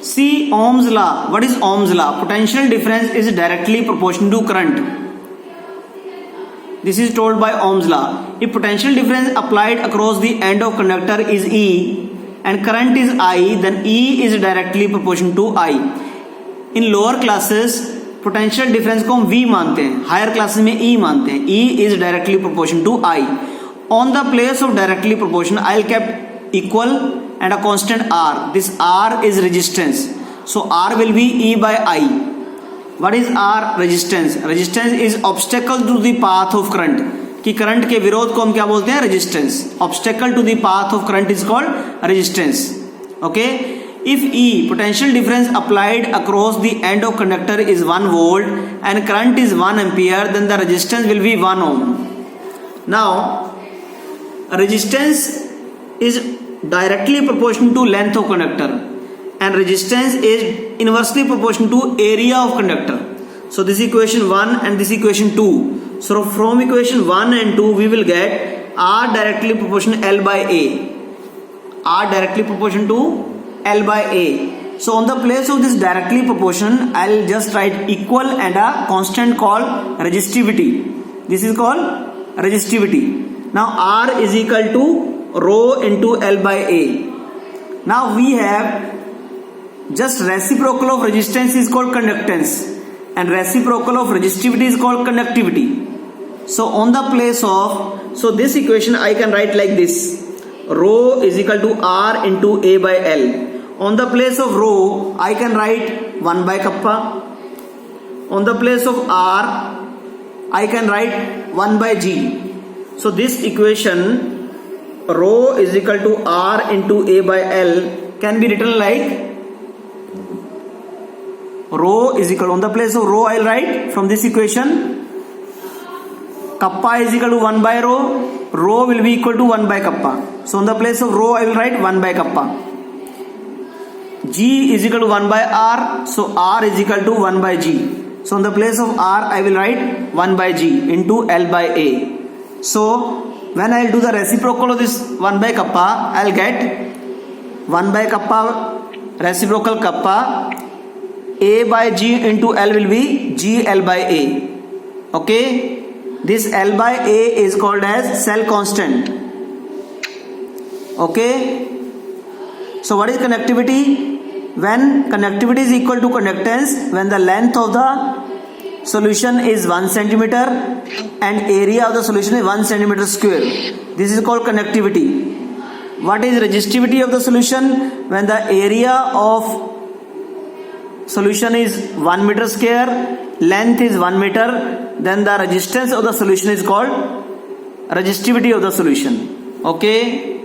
See Ohm's law. What is Ohm's law? Potential difference is directly proportional to current. This is told by Ohm's law. If potential difference applied across the end of conductor is E and current is I, then E is directly proportional to I. In lower classes, potential difference को हम V मानते हैं, higher classes में E मानते हैं. E is directly proportional to I. On the place of directly proportional, I'll kept equal and a constant R. This R is resistance. So R will be E by I. What is R? Resistance. Resistance is obstacle to the path of current. कि current के विरोध को हम क्या बोलते हैं? Resistance. Obstacle to the path of current is called resistance. Okay. If E, potential difference applied across the end of conductor is 1 volt and current is 1 ampere, then the resistance will be 1 ohm. Now, resistance is directly proportional to length of conductor and resistance is inversely proportional to area of conductor. So this is equation 1 and this is equation 2. So from equation 1 and 2 we will get R directly proportional L by A. R directly proportional to L by A. So on the place of this directly proportional, I'll just write equal and a constant called resistivity. This is called resistivity. Now R is equal to rho into L by A. Now we have just reciprocal of resistance is called conductance and reciprocal of resistivity is called conductivity. So on the place of, so this equation I can write like this. Rho is equal to R into A by L. On the place of rho, I can write 1 by kappa. On the place of R, I can write 1 by G. So this equation, rho is equal to R into A by L, can be written like rho is equal, on the place of rho, I'll write from this equation, kappa is equal to 1 by rho, rho will be equal to 1 by kappa. So on the place of rho, I will write 1 by kappa. G is equal to 1 by R, so R is equal to 1 by G. So on the place of R, I will write 1 by G into L by A. So when I will do the reciprocal of this 1 by kappa, I will get 1 by kappa reciprocal kappa. A by G into L will be G L by A. Okay. This L by A is called as cell constant. Okay. So what is conductivity? When conductivity is equal to conductance, when the length of the solution is 1 centimeter and area of the solution is 1 centimeter square. This is called conductivity. What is resistivity of the solution? When the area of solution is 1 meter square, length is 1 meter, then the resistance of the solution is called resistivity of the solution. Okay.